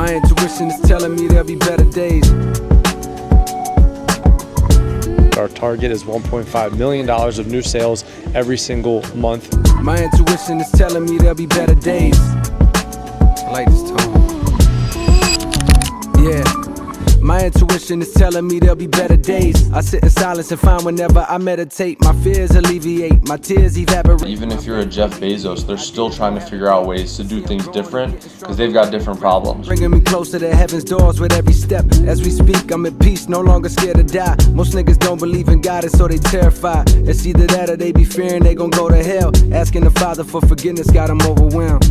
My intuition is telling me there'll be better days. Our target is $1.5 million of new sales every single month. My intuition is telling me there'll be better days. I like this tone. Yeah. My intuition is telling me there'll be better days. I sit in silence and find whenever I meditate, my fears alleviate, my tears evaporate. Even if you're a Jeff Bezos, they're still trying to figure out ways to do things different because they've got different problems. Bringing me closer to heaven's doors with every step. As we speak, I'm at peace, no longer scared to die. Most niggas don't believe in God, and so they terrified. It's either that or they be fearing they gon' go to hell. Asking the Father for forgiveness got them overwhelmed.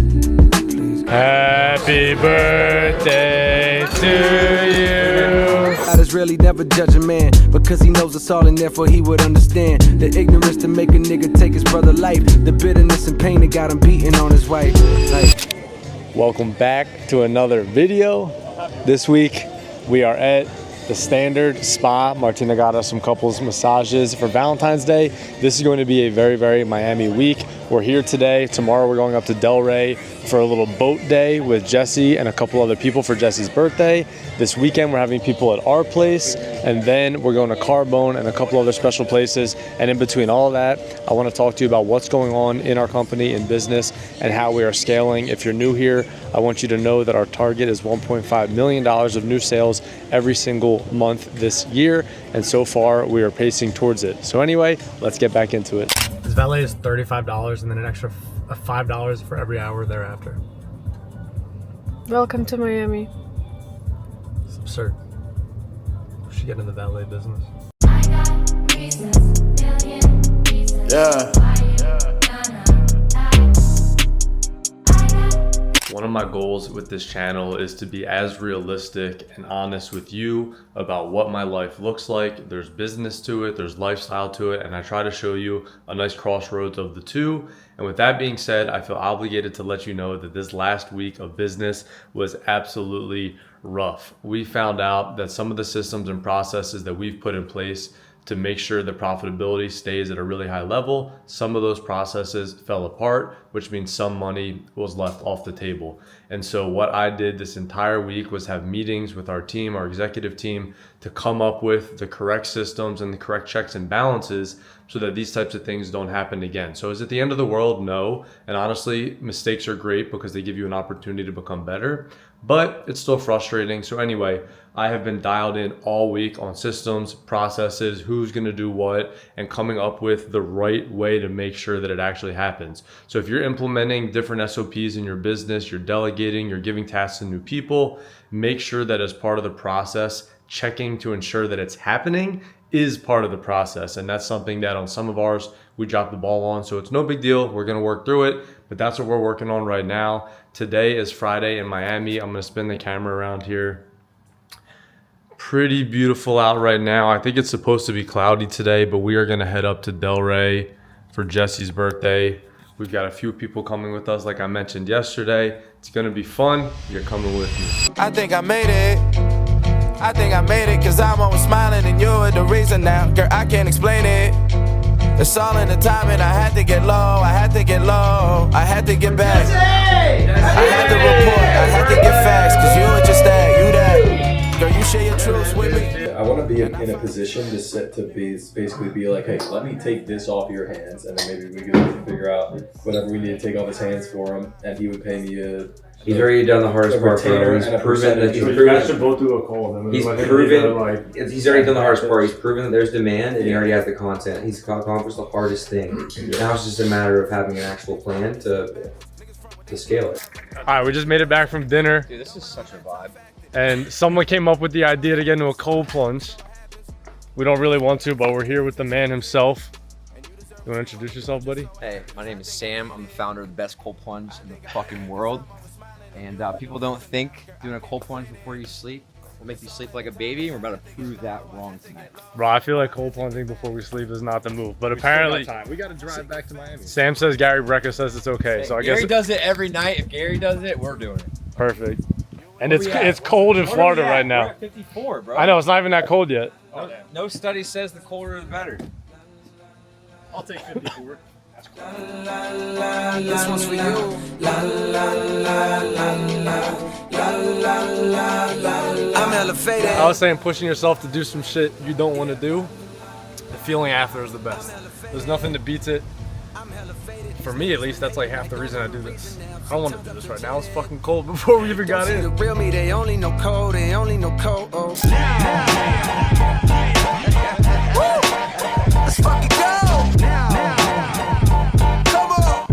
Happy birthday to you. God is really never judge a man, because he knows us all and therefore he would understand the ignorance to make a nigga take his brother life, the bitterness and pain that got him beating on his wife. Welcome back to another video. This week we are at the Standard Spa. Martina got us some couples massages for Valentine's Day. This is going to be a very, very Miami week. We're here today. Tomorrow we're going up to Delray for a little boat day with Jesse and a couple other people for Jesse's birthday. This weekend we're having people at our place, and then we're going to Carbone and a couple other special places. And in between all of that, I want to talk to you about what's going on in our company in business and how we are scaling. If you're new here, I want you to know that our target is $1.5 million of new sales every single month this year, and so far we are pacing towards it. So anyway, let's get back into it. This valet is $35 and then an extra $5 for every hour thereafter. Welcome to Miami. It's absurd. We should get into the valet business. Yeah. One of my goals with this channel is to be as realistic and honest with you about what my life looks like. There's business to it, there's lifestyle to it, and I try to show you a nice crossroads of the two. And with that being said, I feel obligated to let you know that this last week of business was absolutely rough. We found out that some of the systems and processes that we've put in place to make sure that profitability stays at a really high level, some of those processes fell apart, which means some money was left off the table. And so what I did this entire week was have meetings with our team, our executive team, to come up with the correct systems and the correct checks and balances so that these types of things don't happen again. So is it the end of the world? No. And honestly, mistakes are great because they give you an opportunity to become better, but it's still frustrating. So anyway, I have been dialed in all week on systems, processes, who's gonna do what, and coming up with the right way to make sure that it actually happens. So if you're implementing different SOPs in your business, you're delegating, you're giving tasks to new people, make sure that as part of the process, checking to ensure that it's happening is part of the process. And that's something that on some of ours, we dropped the ball on. So it's no big deal. We're gonna work through it, but that's what we're working on right now. Today is Friday in Miami. I'm gonna spin the camera around here. Pretty beautiful out right now. I think it's supposed to be cloudy today, but we are gonna head up to Delray for Jesse's birthday. We've got a few people coming with us, like I mentioned yesterday. It's gonna be fun. You're coming with me. I think I made it. I think I made it, cause I'm always smiling and you're the reason now. Girl, I can't explain it. It's all in the timing. I had to get low, I had to get low, I had to get back. I had to report, I had to get facts, cause you were just that, you that. Girl, you share your truths with me. I want to be in a position to basically be like, hey, let me take this off your hands, and then maybe we could figure out whatever we need to take off his hands for him, and he would pay me a. He's already done the hardest part for him. He's proven that he's already done the hardest part. He's proven that there's demand, and he already has the content. He's accomplished the hardest thing. Now it's just a matter of having an actual plan to scale it. All right, we just made it back from dinner. Dude, this is such a vibe. And someone came up with the idea to get into a cold plunge. We don't really want to, but we're here with the man himself. You want to introduce yourself, buddy? Hey, my name is Sam. I'm the founder of the best cold plunge in the fucking world. And people don't think doing a cold plunge before you sleep will make you sleep like a baby. And we're about to prove that wrong tonight. Bro, I feel like cold plunging before we sleep is not the move. But apparently, we got to drive back to Miami. Sam says Gary Brecka says it's okay. So I guess Gary does it every night. If Gary does it, we're doing it. Perfect. And it's cold in Florida right now. We're at 54, bro. I know, it's not even that cold yet. No study says the colder the better. I'll take 54. This one's for you. La la la la la la la la hella faded. I was saying pushing yourself to do some shit you don't want to do, the feeling after is the best. There's nothing that beats it. For me, at least, that's like half the reason I do this. I don't want to do this right now. It's fucking cold before we even got in. The real me, they only know cold, they only know cold. Oh. Let's fucking go. Come on.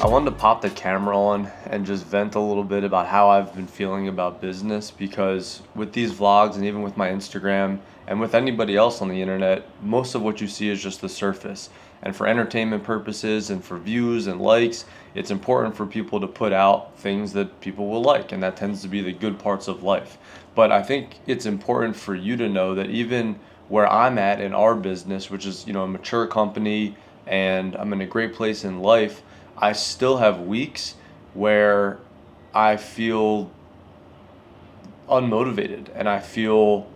I wanted to pop the camera on and just vent a little bit about how I've been feeling about business, because with these vlogs and even with my Instagram and with anybody else on the internet, most of what you see is just the surface. And for entertainment purposes and for views and likes, it's important for people to put out things that people will like, and that tends to be the good parts of life. But I think it's important for you to know that even where I'm at in our business, which is, a mature company, and I'm in a great place in life, I still have weeks where I feel unmotivated and I feel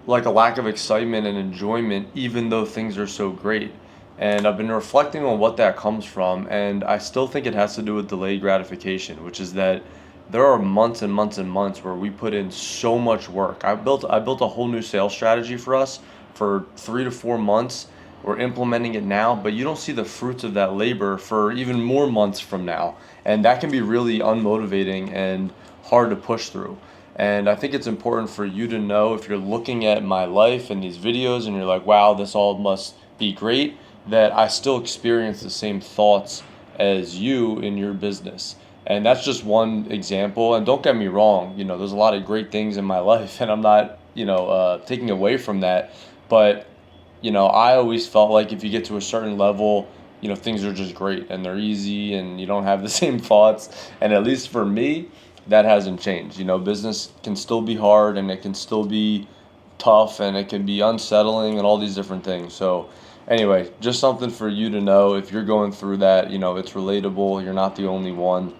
like a lack of excitement and enjoyment, even though things are so great. And I've been reflecting on what that comes from, and I still think it has to do with delayed gratification, which is that there are months and months and months where we put in so much work. I built a whole new sales strategy for us for 3 to 4 months. We're implementing it now, but you don't see the fruits of that labor for even more months from now. And that can be really unmotivating and hard to push through. And I think it's important for you to know, if you're looking at my life and these videos and you're like, wow, this all must be great, that I still experience the same thoughts as you in your business. And that's just one example. And don't get me wrong, there's a lot of great things in my life, and I'm not, taking away from that. But, I always felt like if you get to a certain level, things are just great and they're easy and you don't have the same thoughts. And at least for me, that hasn't changed. Business can still be hard, and it can still be tough, and it can be unsettling and all these different things. So anyway, just something for you to know if you're going through that. It's relatable. You're not the only one.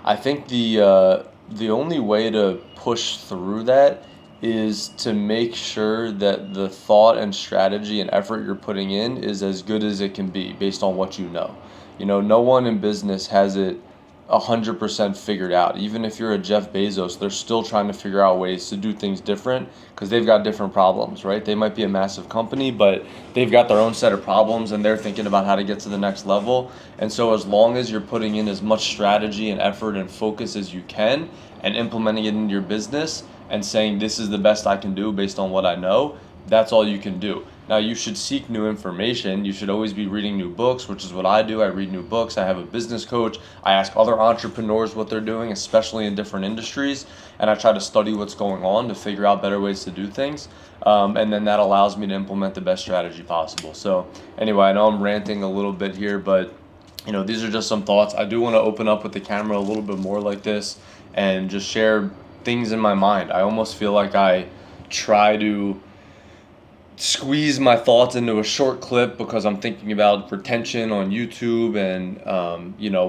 I think the only way to push through that is to make sure that the thought and strategy and effort you're putting in is as good as it can be based on what you know. No one in business has it 100% figured out. Even if you're a Jeff Bezos, they're still trying to figure out ways to do things different because they've got different problems, right? They might be a massive company, but they've got their own set of problems and they're thinking about how to get to the next level. And so as long as you're putting in as much strategy and effort and focus as you can and implementing it into your business and saying this is the best I can do based on what I know, that's all you can do. Now, you should seek new information. You should always be reading new books, which is what I do. I read new books. I have a business coach. I ask other entrepreneurs what they're doing, especially in different industries, and I try to study what's going on to figure out better ways to do things. And then that allows me to implement the best strategy possible. So anyway, I know I'm ranting a little bit here, but these are just some thoughts. I do want to open up with the camera a little bit more like this and just share things in my mind. I almost feel like I try to squeeze my thoughts into a short clip because I'm thinking about retention on YouTube and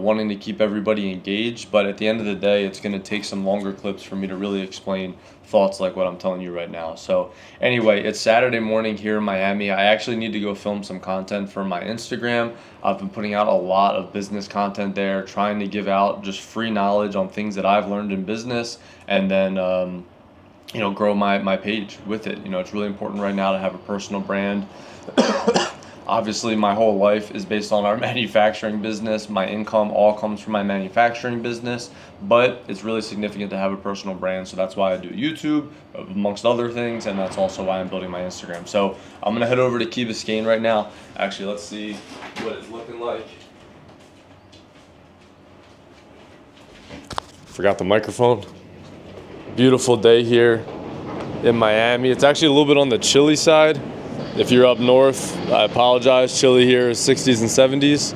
wanting to keep everybody engaged. But at the end of the day, it's going to take some longer clips for me to really explain thoughts like what I'm telling you right now. So anyway, it's Saturday morning here in Miami. I actually need to go film some content for my Instagram. I've been putting out a lot of business content there, trying to give out just free knowledge on things that I've learned in business, and then grow my page with it. It's really important right now to have a personal brand. Obviously, my whole life is based on our manufacturing business. My income all comes from my manufacturing business, but it's really significant to have a personal brand. So that's why I do YouTube, amongst other things, and that's also why I'm building my Instagram. So I'm gonna head over to Key Biscayne right now. Actually, let's see what it's looking like. Forgot the microphone. Beautiful day here in Miami. It's actually a little bit on the chilly side. If you're up north, I apologize. Chilly here is 60s and 70s.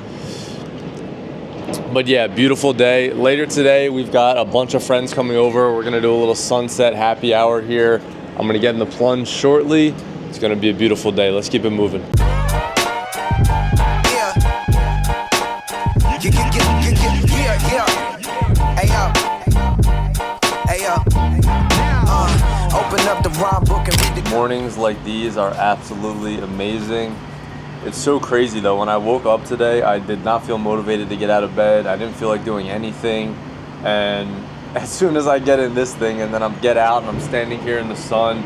But yeah, beautiful day. Later today, we've got a bunch of friends coming over. We're gonna do a little sunset happy hour here. I'm gonna get in the plunge shortly. It's gonna be a beautiful day. Let's keep it moving. Mornings like these are absolutely amazing. It's so crazy though. When I woke up today, I did not feel motivated to get out of bed. I didn't feel like doing anything. And as soon as I get in this thing and then I get out and I'm standing here in the sun,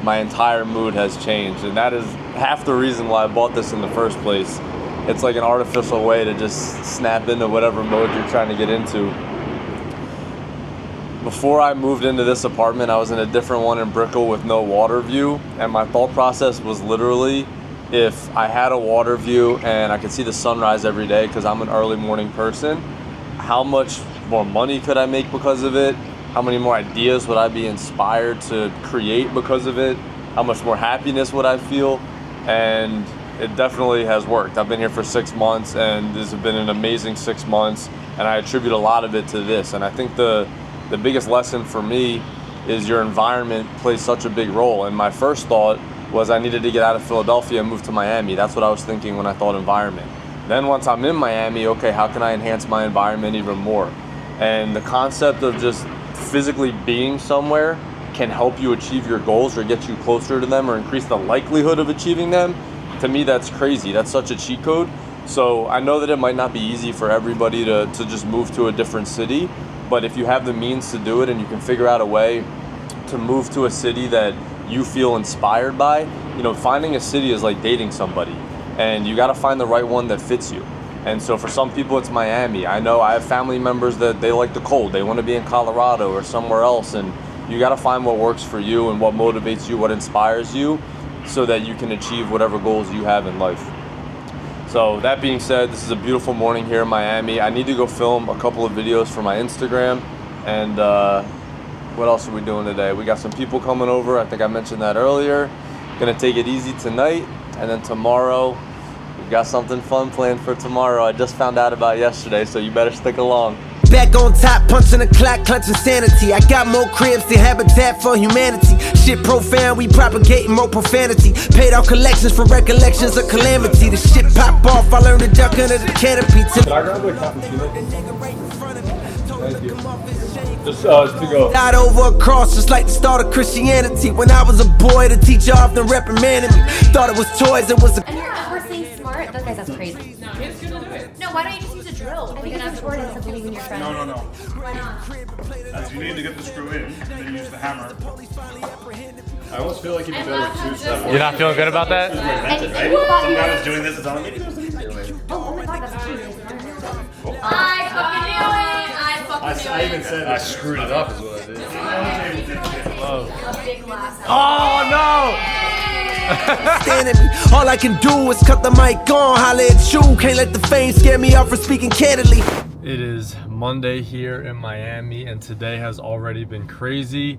my entire mood has changed. And that is half the reason why I bought this in the first place. It's like an artificial way to just snap into whatever mode you're trying to get into. Before I moved into this apartment, I was in a different one in Brickell with no water view, and my thought process was literally, if I had a water view and I could see the sunrise every day because I'm an early morning person, how much more money could I make because of it? How many more ideas would I be inspired to create because of it? How much more happiness would I feel? And it definitely has worked. I've been here for 6 months, and this has been an amazing 6 months, and I attribute a lot of it to this. And I think the biggest lesson for me is your environment plays such a big role. And my first thought was I needed to get out of Philadelphia and move to Miami. That's what I was thinking when I thought environment. Then once I'm in Miami, okay, how can I enhance my environment even more? And the concept of just physically being somewhere can help you achieve your goals or get you closer to them or increase the likelihood of achieving them. To me, that's crazy. That's such a cheat code. So I know that it might not be easy for everybody to just move to a different city, but if you have the means to do it and you can figure out a way to move to a city that you feel inspired by, you know, finding a city is like dating somebody, and you got to find the right one that fits you. And so for some people it's Miami. I know I have family members that they like the cold. They want to be in Colorado or somewhere else, and you got to find what works for you and what motivates you, what inspires you, so that you can achieve whatever goals you have in life. So that being said, this is a beautiful morning here in Miami. I need to go film a couple of videos for my Instagram. And what else are we doing today? We got some people coming over. I think I mentioned that earlier. Gonna take it easy tonight, and then tomorrow we've got something fun planned for tomorrow. I just found out about yesterday, so you better stick along. Back on top, punching the clock, clutching sanity. I got more cribs than Habitat for Humanity. Shit profound, we propagating more profanity. Paid off collections for recollections of calamity. The shit pop off, I learned to duck under the canopy. Can I grab like cappuccino? Thank you. Just to go. Died over a cross, just like the start of Christianity. When I was a boy, the teacher often reprimanded me. Thought it was toys, it was a... And you're forcing smart? Those guys, that's crazy. No, he's gonna do it. No, why don't you just use a drill? I think it's important to believe in your friends. No. Why not? As you need to get the screw in, then use the hammer. I almost feel like you'd be better with two steps. You're not feeling good about that? Invented, right? Some guy was doing this and telling me to do this. Oh my god, that's crazy. I fucking knew it! I even said I screwed it up is what I did. A big glass. Oh no! Stand at me. All I can do is cut the mic on, holla at you. Can't let the fame scare me off for speaking candidly. It is Monday here in Miami, and today has already been crazy.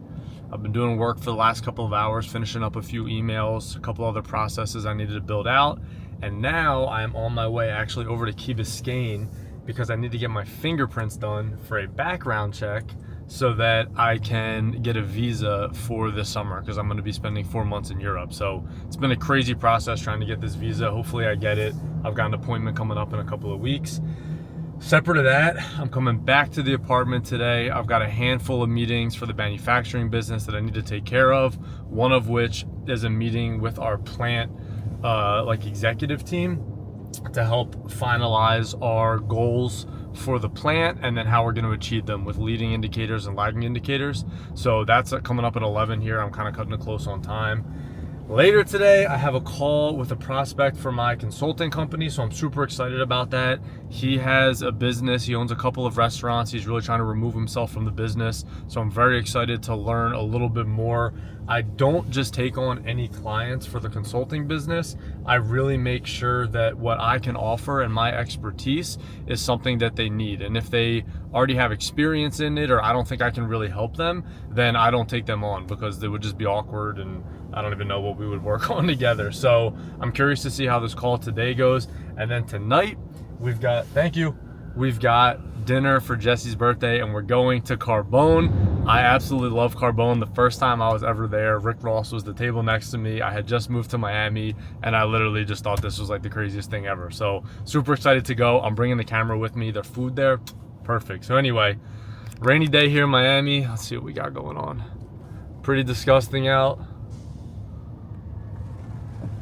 I've been doing work for the last couple of hours, finishing up a few emails, a couple other processes I needed to build out, and now I am on my way actually over to Key Biscayne because I need to get my fingerprints done for a background check so that I can get a visa for this summer, because I'm going to be spending 4 months in Europe. So it's been a crazy process trying to get this visa. Hopefully I get it. I've got an appointment coming up in a couple of weeks. Separate to that, I'm coming back to the apartment today. I've got a handful of meetings for the manufacturing business that I need to take care of, one of which is a meeting with our plant executive team to help finalize our goals for the plant and then how we're going to achieve them with leading indicators and lagging indicators. So that's coming up at 11 here. I'm kind of cutting it close on time. Later today, I have a call with a prospect for my consulting company, so I'm super excited about that. He has a business, he owns a couple of restaurants, he's really trying to remove himself from the business, so I'm very excited to learn a little bit more. I don't just take on any clients for the consulting business. I really make sure that what I can offer and my expertise is something that they need. And if they already have experience in it or I don't think I can really help them, then I don't take them on because it would just be awkward and I don't even know what we would work on together. So I'm curious to see how this call today goes. And then tonight we've got, we've got dinner for Jesse's birthday and we're going to Carbone. I absolutely love Carbone. The first time I was ever there, Rick Ross was the table next to me. I had just moved to Miami and I literally just thought this was like the craziest thing ever. So super excited to go. I'm bringing the camera with me. The food there, perfect. So anyway, rainy day here in Miami. Let's see what we got going on. Pretty disgusting out.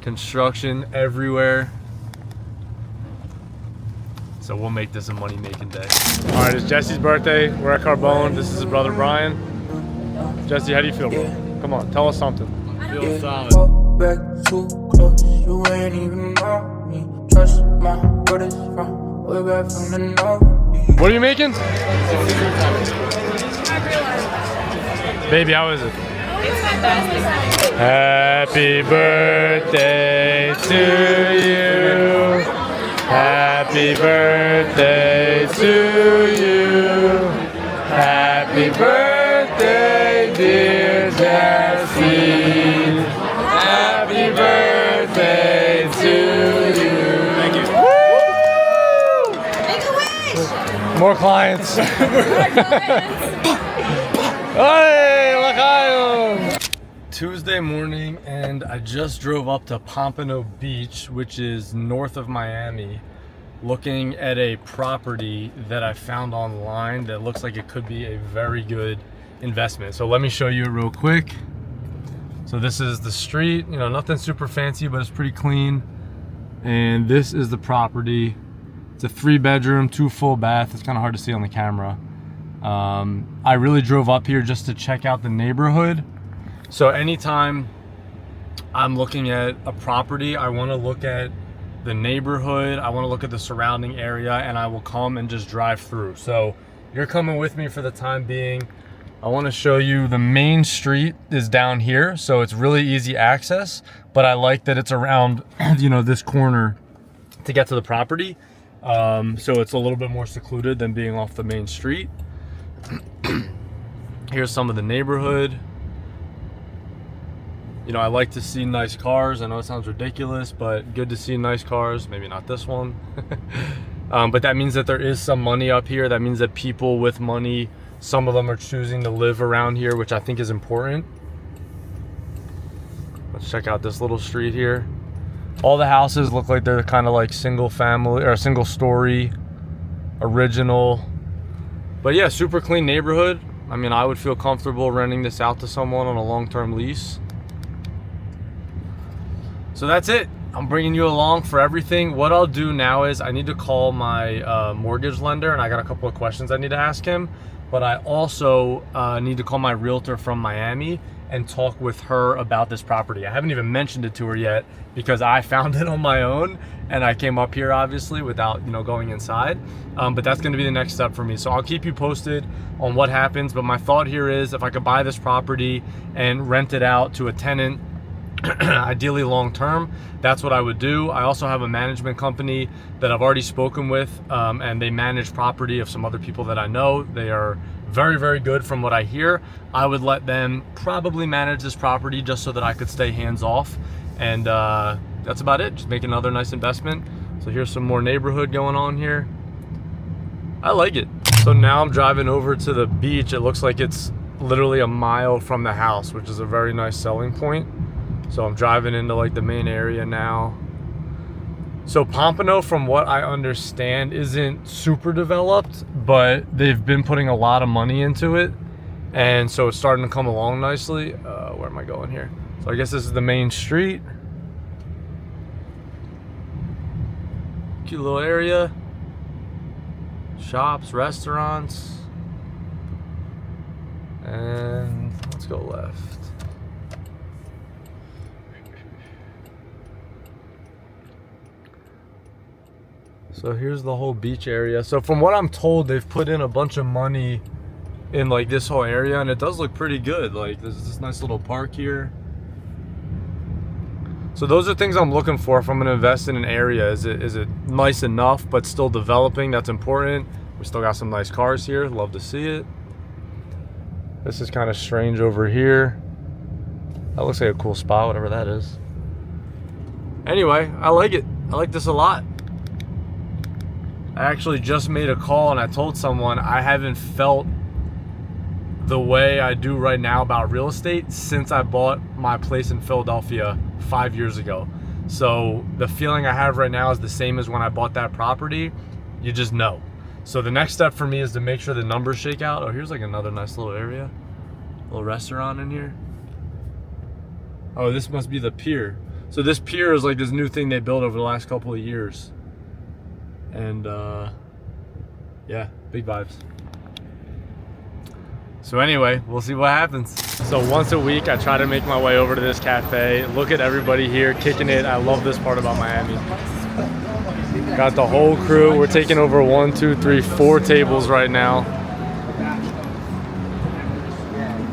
Construction everywhere. So we'll make this a money-making day. All right, it's Jesse's birthday. We're at Carbone. This is his brother, Brian. Jesse, how do you feel, bro? Come on, tell us something. Feel solid. Back too close, you ain't even know me. Trust my brothers from way back from the north. What are you making? Baby, how is it? It's fantastic. Happy birthday to you. Happy birthday to you. Happy birthday, dear Jesse. Happy birthday to you. Thank you. Make a wish. More clients. Hey, l'chaim. Tuesday morning, and I just drove up to Pompano Beach, which is north of Miami, looking at a property that I found online that looks like it could be a very good investment. So let me show you it real quick. So this is the street, you know, nothing super fancy, but it's pretty clean. And this is the property. It's a 3-bedroom, 2 full bath. It's kind of hard to see on the camera. I really drove up here just to check out the neighborhood. So anytime I'm looking at a property, I want to look at the neighborhood, I want to look at the surrounding area, and I will come and just drive through. So you're coming with me for the time being. I want to show you the main street is down here, so it's really easy access, but I like that it's around, you know, this corner to get to the property. So it's a little bit more secluded than being off the main street. Here's some of the neighborhood. You know, I like to see nice cars. I know it sounds ridiculous, but good to see nice cars. Maybe not this one. But that means that there is some money up here. That means that people with money, some of them are choosing to live around here, which I think is important. Let's check out this little street here. All the houses look like they're kind of like single family or single story, original. But yeah, super clean neighborhood. I mean, I would feel comfortable renting this out to someone on a long-term lease. So that's it. I'm bringing you along for everything. What I'll do now is I need to call my mortgage lender, and I got a couple of questions I need to ask him. But I also need to call my realtor from Miami and talk with her about this property. I haven't even mentioned it to her yet because I found it on my own, and I came up here obviously without, you know, going inside. But that's gonna be the next step for me. So I'll keep you posted on what happens. But my thought here is if I could buy this property and rent it out to a tenant, ideally long term, that's what I would do. I also have a management company that I've already spoken with, and they manage property of some other people that I know. They are very, very good from what I hear. I would let them probably manage this property just so that I could stay hands off. And that's about it. Just make another nice investment. So here's some more neighborhood going on here. I like it. So now I'm driving over to the beach. It looks like it's literally a mile from the house, which is a very nice selling point. So I'm driving into like the main area now. So Pompano, from what I understand, isn't super developed, but they've been putting a lot of money into it. And so it's starting to come along nicely. Where am I going here? So I guess this is the main street. Cute little area. Shops, restaurants. And let's go left. So here's the whole beach area. So from what I'm told, they've put in a bunch of money in like this whole area, and it does look pretty good. Like there's this nice little park here. So those are things I'm looking for if I'm gonna invest in an area. Is it nice enough but still developing? That's important. We still got some nice cars here. Love to see it. This is kind of strange over here. That looks like a cool spot, whatever that is. Anyway, I like it. I like this a lot. I actually just made a call and I told someone I haven't felt the way I do right now about real estate since I bought my place in Philadelphia 5 years ago. So the feeling I have right now is the same as when I bought that property. You just know. So the next step for me is to make sure the numbers shake out. Oh, here's like another nice little area. Little restaurant in here. Oh, this must be the pier. So this pier is like this new thing they built over the last couple of years. And Yeah, big vibes. So anyway, we'll see what happens. So once a week, I try to make my way over to this cafe. Look at everybody here kicking it. I love this part about Miami. Got the whole crew. We're taking over 1, 2, 3, 4 tables right now.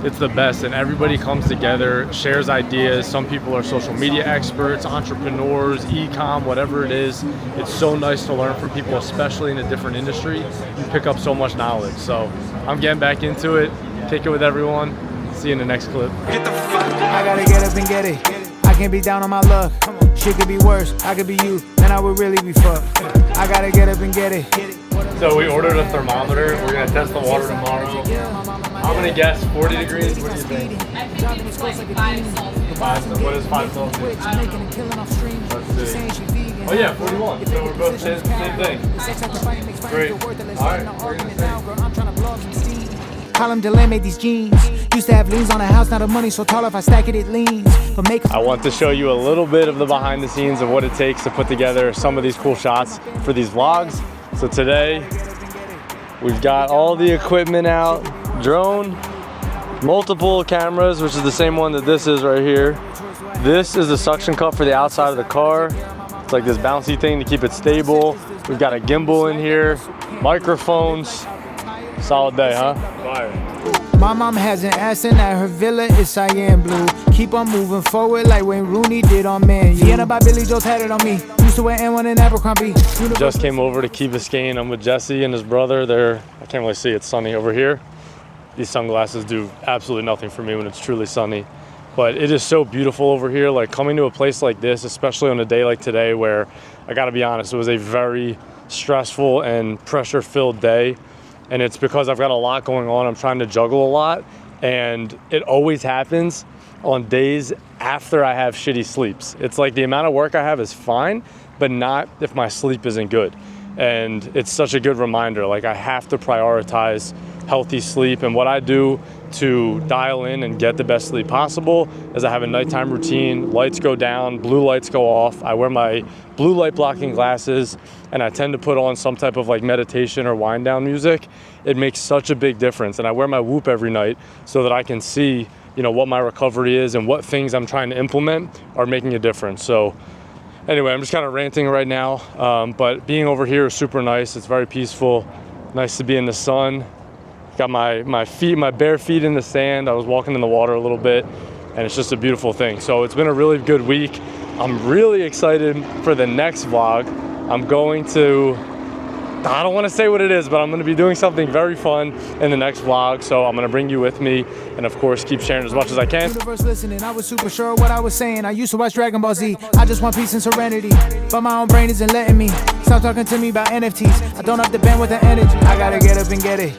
It's the best, and everybody comes together, shares ideas. Some people are social media experts, entrepreneurs, e-com, whatever it is. It's so nice to learn from people, especially in a different industry. You pick up so much knowledge. So I'm getting back into it, kick it with everyone. See you in the next clip. I gotta get up and get it. I can't be down on my luck. Shit could be worse, I could be you, then I would really be fucked. I gotta get up and get it. So we ordered a thermometer. We're gonna test the water tomorrow. I'm gonna guess 40 degrees. What do you think? I think it's like 5 Celsius. What is 5 Celsius? I don't know. Let's see. Oh yeah, 41. So we're both saying the same thing. Great. Alright, we're gonna see. Column delay made these jeans. Used to have liens on a house, now the money's so tall if I stack it, it leans. But make I want to show you a little bit of the behind the scenes of what it takes to put together some of these cool shots for these vlogs. So today, we've got all the equipment out, drone, multiple cameras, which is the same one that this is right here. This is the suction cup for the outside of the car. It's like this bouncy thing to keep it stable. We've got a gimbal in here, microphones. Solid day, huh? Fire. My mom has an accent at her villa, it's cyan blue. Keep on moving forward like Wayne Rooney did on Man. Sienna by Billy Joe's had it on me. Used to wear N1 and Abercrombie. Just came over to Key Biscayne. I'm with Jesse and his brother. I can't really see, it's sunny over here. These sunglasses do absolutely nothing for me when it's truly sunny. But it is so beautiful over here. Like coming to a place like this, especially on a day like today where, I gotta be honest, it was a very stressful and pressure-filled day. And it's because I've got a lot going on. I'm trying to juggle a lot. And it always happens on days after I have shitty sleeps. It's like the amount of work I have is fine, but not if my sleep isn't good. And it's such a good reminder. Like I have to prioritize healthy sleep. And what I do to dial in and get the best sleep possible is I have a nighttime routine. Lights go down, blue lights go off. I wear my blue light blocking glasses, and I tend to put on some type of like meditation or wind down music. It makes such a big difference. And I wear my Whoop every night so that I can see, you know, what my recovery is and what things I'm trying to implement are making a difference. So anyway, I'm just kind of ranting right now, but being over here is super nice. It's very peaceful. Nice to be in the sun. Got my bare feet in the sand. I was walking in the water a little bit, and it's just a beautiful thing. So it's been a really good week. I'm really excited for the next vlog. I'm going to, I don't want to say what it is, but I'm going to be doing something very fun in the next vlog. So I'm going to bring you with me, and of course keep sharing as much as I can. Universe listening, I was super sure of what I was saying. I used to watch Dragon Ball Z. I just want peace and serenity, but my own brain isn't letting me. Stop talking to me about NFTs. I don't have the bandwidth and energy. I gotta get up and get it.